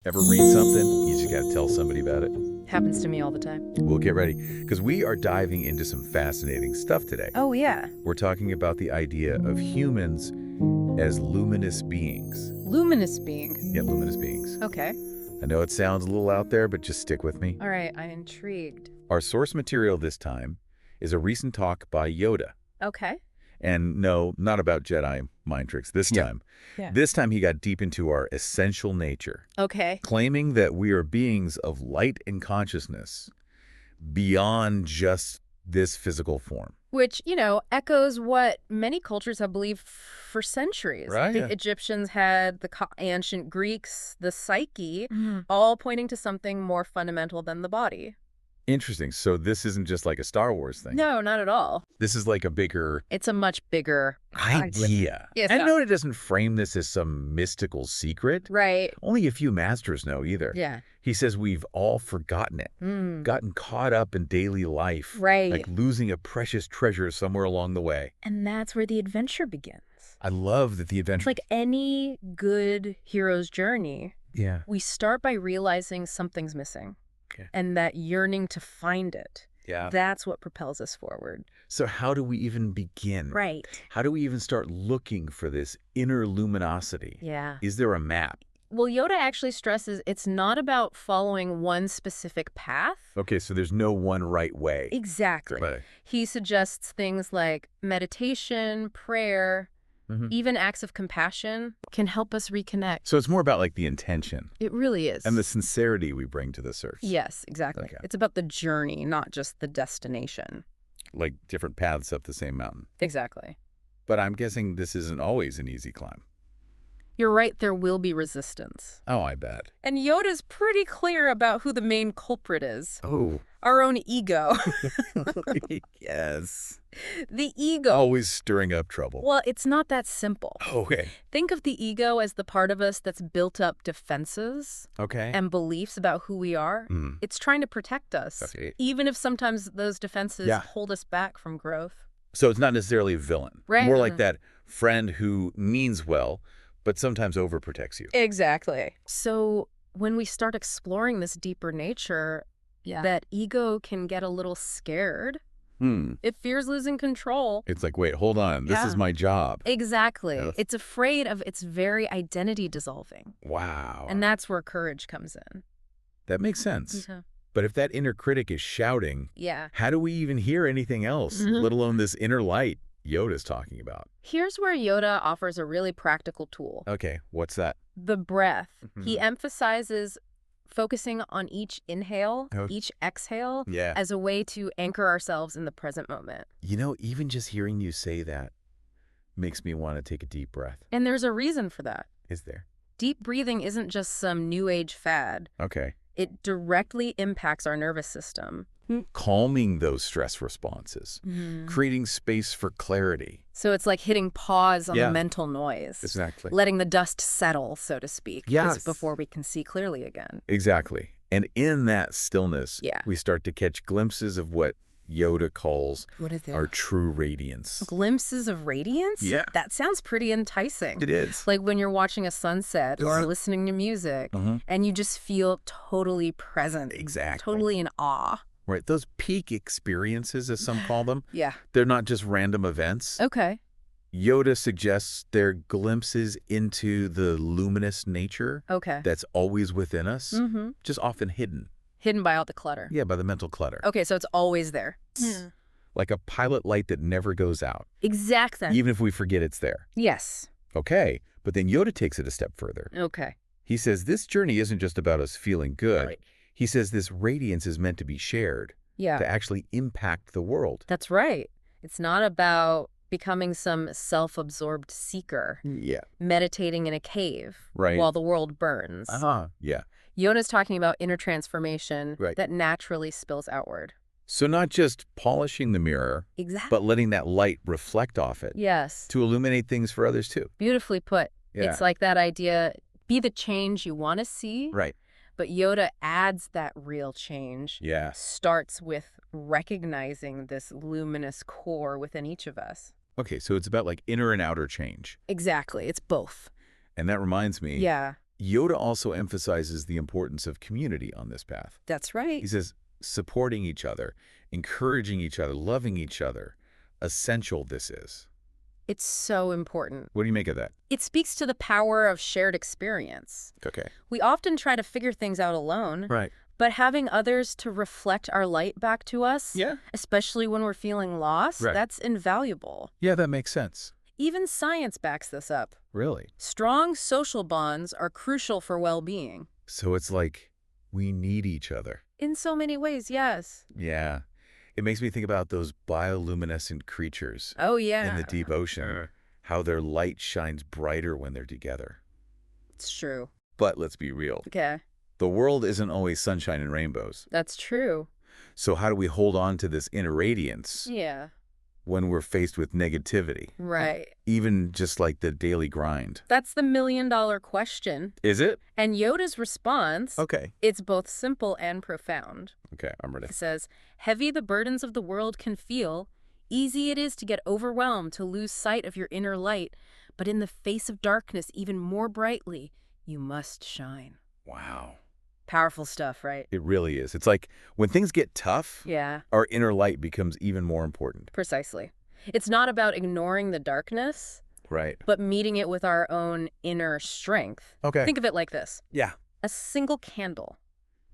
Ever read something? You just got to tell somebody about it. Happens to me all the time. We'll get ready, because we are diving into some fascinating stuff today. Oh, yeah. We're talking about the idea of humans as luminous beings. Luminous being. Yeah, luminous beings. Okay. I know it sounds a little out there, but just stick with me. All right, I'm intrigued. Our source material this time is a recent talk by Yoda. Okay. And no, not about Jedi mind tricks this time. Yeah. This time he got deep into our essential nature, Okay. claiming that we are beings of light and consciousness beyond just this physical form. Which, echoes what many cultures have believed for centuries. Right, The yeah. Egyptians had the ancient Greeks, the psyche, all pointing to something more fundamental than the body. Interesting. So this isn't just like a Star Wars thing. No, not at all. This is like a bigger It's a much bigger idea. Yes, And yeah. Yoda doesn't frame this as some mystical secret. Right. Only a few masters know either. Yeah. He says we've all forgotten it, gotten caught up in daily life, Right. like losing a precious treasure somewhere along the way. And that's where the adventure begins. I love that the It's adventure... like any good hero's journey. Yeah. We start by realizing something's missing. Okay. And that yearning to find it. Yeah. That's what propels us forward. So how do we even begin? Right. How do we even start looking for this inner luminosity? Yeah. Is there a map? Well, Yoda actually stresses it's not about following one specific path. Okay, so there's no one right way. Exactly. Right. He suggests things like meditation, prayer, even acts of compassion can help us reconnect. So it's more about like the intention It really is. and the sincerity we bring to the search. Yes, exactly. Okay. It's about the journey, not just the destination. Like different paths up the same mountain. Exactly. But I'm guessing this isn't always an easy climb. You're right, there will be resistance. Oh, I bet. And Yoda's pretty clear about who the main culprit is. Oh. Our own ego. Yes. The ego. Always stirring up trouble. Well, it's not that simple. Okay. Think of the ego as the part of us that's built up defenses Okay. and beliefs about who we are. It's trying to protect us, Okay. even if sometimes those defenses Yeah. hold us back from growth. So it's not necessarily a villain. Right. More like that friend who means well, but sometimes overprotects you. Exactly. So when we start exploring this deeper nature, that ego can get a little scared. It fears losing control. It's like, wait, hold on. This is Yeah. my job. Exactly. Yes. It's afraid of its very identity dissolving. Wow. And that's where courage comes in. That makes sense. Mhm. But if that inner critic is shouting, Yeah. how do we even hear anything else, let alone this inner light Yoda's talking about? Here's where Yoda offers a really practical tool. Okay, what's that? The breath. Mhm. He emphasizes focusing on each inhale, Oh. each exhale, Yeah. as a way to anchor ourselves in the present moment. You know, even just hearing you say that makes me want to take a deep breath. And there's a reason for that. Is there? Deep breathing isn't just some new age fad. Okay. It directly impacts our nervous system. Calming those stress responses, creating space for clarity. So it's like hitting pause on Yeah. the mental noise. Exactly. Letting the dust settle, so to speak. Yes. Before we can see clearly again. Exactly. And in that stillness, Yeah. we start to catch glimpses of what Yoda calls What is it? our true radiance. Glimpses of radiance? Yeah. That sounds pretty enticing. It is. Like when you're watching a sunset or listening to music and you just feel totally present. Exactly. Totally in awe. Right. Those peak experiences, as some call them, Yeah. they're not just random events. Okay. Yoda suggests they're glimpses into the luminous nature Okay. that's always within us, just often hidden. Hidden by all the clutter. Yeah, by the mental clutter. Okay, so it's always there. Like a pilot light that never goes out, Exactly. even if we forget it's there. Yes. Okay, but then Yoda takes it a step further. Okay. He says this journey isn't just about us feeling good. Right. He says this radiance is meant to be shared, Yeah. to actually impact the world. That's right. It's not about becoming some self-absorbed seeker, Yeah. meditating in a cave Right. while the world burns. Yeah. Yoda's talking about inner transformation Right. that naturally spills outward. So not just polishing the mirror, Exactly. but letting that light reflect off it Yes. to illuminate things for others too. Beautifully put. Yeah. It's like that idea, be the change you want to see, Right. but Yoda adds that real change. Yeah. Starts with recognizing this luminous core within each of us. Okay, so it's about like inner and outer change. Exactly. It's both. And that reminds me, Yeah. Yoda also emphasizes the importance of community on this path. That's right. He says supporting each other, encouraging each other, loving each other. Essential this is. It's so important. What do you make of that? It speaks to the power of shared experience. Okay. We often try to figure things out alone. Right. But having others to reflect our light back to us, Yeah. especially when we're feeling lost, Right. that's invaluable. Yeah, that makes sense. Even science backs this up. Really? Strong social bonds are crucial for well-being. So it's like we need each other. In so many ways, yes. Yeah. It makes me think about those bioluminescent creatures Oh, yeah. in the deep ocean, how their light shines brighter when they're together. It's true. But let's be real. Okay. The world isn't always sunshine and rainbows. That's true. So how do we hold on to this inner radiance Yeah. when we're faced with negativity? Right. Even just like the daily grind. That's the million-dollar question. Is it? And Yoda's response, Okay. it's both simple and profound. Okay, I'm ready. He says, heavy the burdens of the world can feel, easy it is to get overwhelmed, to lose sight of your inner light, but in the face of darkness even more brightly, you must shine. Wow. Powerful stuff, right? It really is. It's like when things get tough, Yeah, our inner light becomes even more important. precisely. It's not about ignoring the darkness, Right. but meeting it with our own inner strength. Okay. Think of it like this. Yeah. A single candle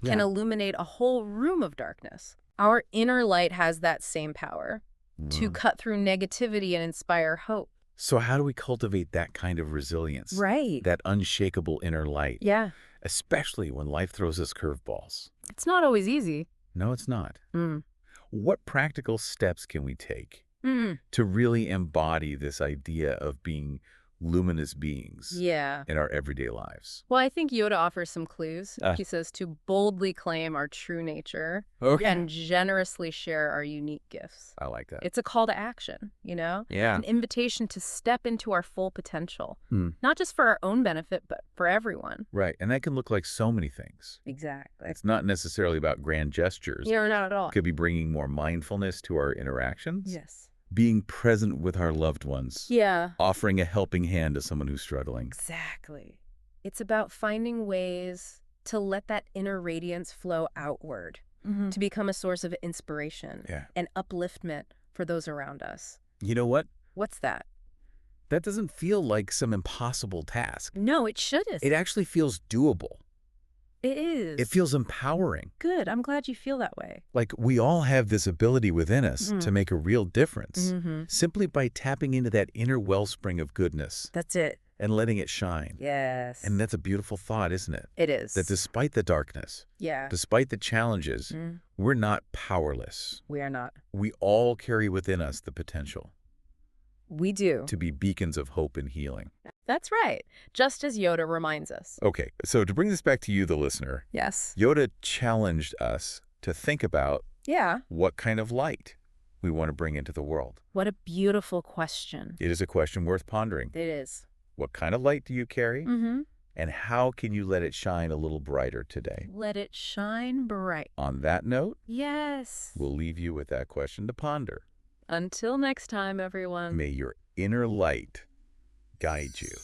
can Yeah. illuminate a whole room of darkness. Our inner light has that same power to cut through negativity and inspire hope. So how do we cultivate that kind of resilience? Right. That unshakable inner light, Yeah. especially when life throws us curveballs? It's not always easy. No, it's not. Mm. What practical steps can we take to really embody this idea of being luminous beings Yeah. in our everyday lives? Well, I think Yoda offers some clues. Ah. He says to boldly claim our true nature Okay. and generously share our unique gifts. I like that. It's a call to action, you know? Yeah. An invitation to step into our full potential, Mm. not just for our own benefit, but for everyone. Right. And that can look like so many things. Exactly. It's not necessarily about grand gestures. You're not at all. It could be bringing more mindfulness to our interactions. Yes. Being present with our loved ones. Yeah. Offering a helping hand to someone who's struggling. Exactly. It's about finding ways to let that inner radiance flow outward, to become a source of inspiration and upliftment for those around us. You know what? What's that? That doesn't feel like some impossible task. No, it shouldn't. It actually feels doable. It is. It feels empowering. Good. I'm glad you feel that way. Like we all have this ability within us to make a real difference simply by tapping into that inner wellspring of goodness That's it. and letting it shine. Yes. And that's a beautiful thought, isn't it? It is. That despite the darkness, Yeah. despite the challenges, we're not powerless. We are not. We all carry within us the potential We do. to be beacons of hope and healing. That's right. Just as Yoda reminds us. Okay, so to bring this back to you, the listener, Yes. Yoda challenged us to think about Yeah. what kind of light we want to bring into the world. What a beautiful question. It is a question worth pondering. It is. What kind of light do you carry? Mm-hmm. And how can you let it shine a little brighter today? Let it shine bright. On that note, Yes. we'll leave you with that question to ponder. Until next time, everyone. May your inner light guide you.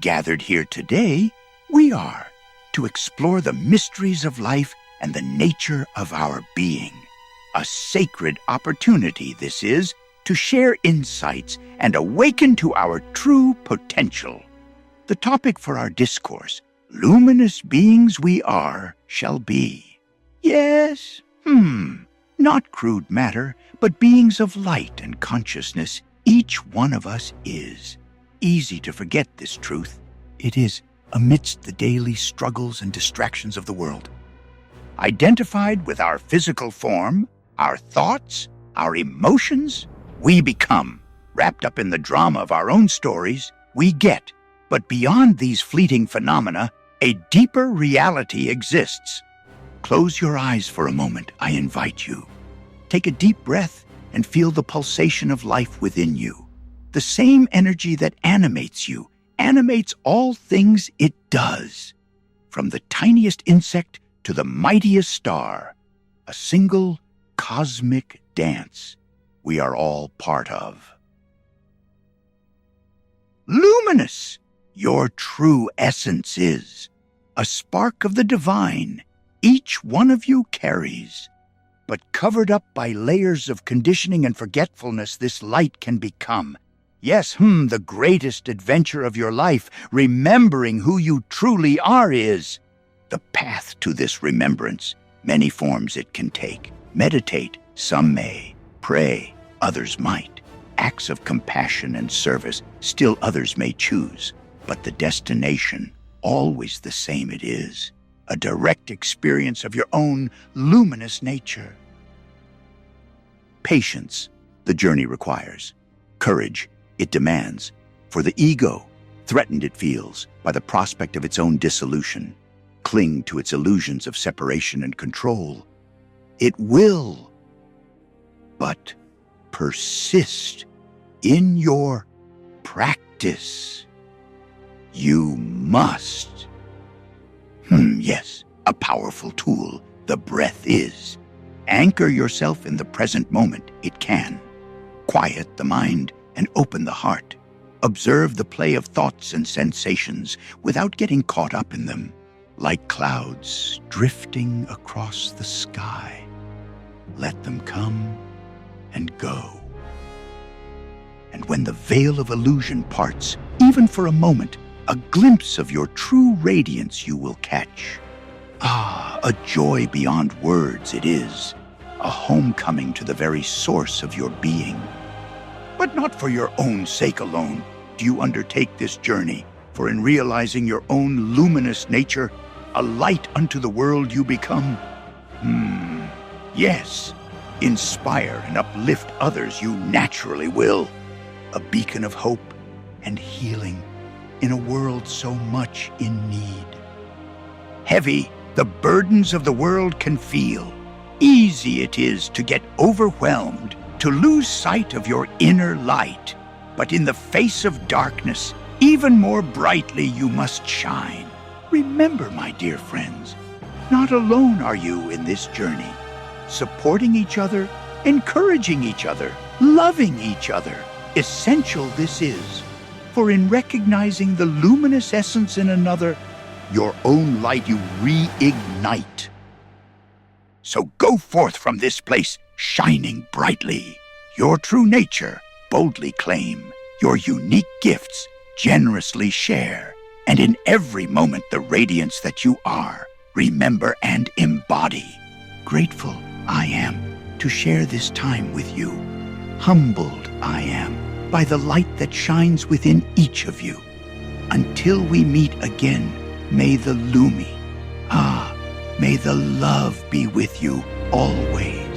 Gathered here today, we are to explore the mysteries of life and the nature of our being. A sacred opportunity, this is, to share insights and awaken to our true potential. The topic for our discourse, luminous beings we are, shall be. Yes, not crude matter, but beings of light and consciousness, each one of us is. Easy to forget this truth. It is amidst the daily struggles and distractions of the world. Identified with our physical form, our thoughts, our emotions, we become. Wrapped up in the drama of our own stories, we get. But beyond these fleeting phenomena, a deeper reality exists. Close your eyes for a moment, I invite you. Take a deep breath and feel the pulsation of life within you. The same energy that animates you, animates all things it does. from the tiniest insect to the mightiest star, a single cosmic dance we are all part of. Luminous, your true essence is a spark of the divine each one of you carries. But covered up by layers of conditioning and forgetfulness, this light can become, yes, the greatest adventure of your life. Remembering who you truly are is the path to this remembrance. Many forms it can take. Meditate, some may. Pray, others might. Acts of compassion and service, still others may choose. But the destination, always the same it is. A direct experience of your own luminous nature. Patience, the journey requires. Courage, it demands. For the ego, threatened it feels by the prospect of its own dissolution. Cling to its illusions of separation and control. It will, but persist in your practice. You must. Yes, a powerful tool, the breath is. Anchor yourself in the present moment, it can. Quiet the mind and open the heart. Observe the play of thoughts and sensations without getting caught up in them, like clouds drifting across the sky. Let them come and go. And when the veil of illusion parts, even for a moment, a glimpse of your true radiance you will catch. A joy beyond words it is, a homecoming to the very source of your being. But not for your own sake alone do you undertake this journey, for in realizing your own luminous nature, a light unto the world you become. Yes, inspire and uplift others you naturally will, a beacon of hope and healing in a world so much in need. Heavy the burdens of the world can feel. Easy it is to get overwhelmed, to lose sight of your inner light. But in the face of darkness, even more brightly you must shine. Remember, my dear friends, not alone are you in this journey. Supporting each other, encouraging each other, loving each other. Essential this is. For in recognizing the luminous essence in another, your own light you reignite. So go forth from this place, shining brightly. Your true nature boldly claim. Your unique gifts generously share. And in every moment the radiance that you are, remember and embody. Grateful I am to share this time with you. Humbled I am by the light that shines within each of you. Until we meet again, may the may the love be with you always.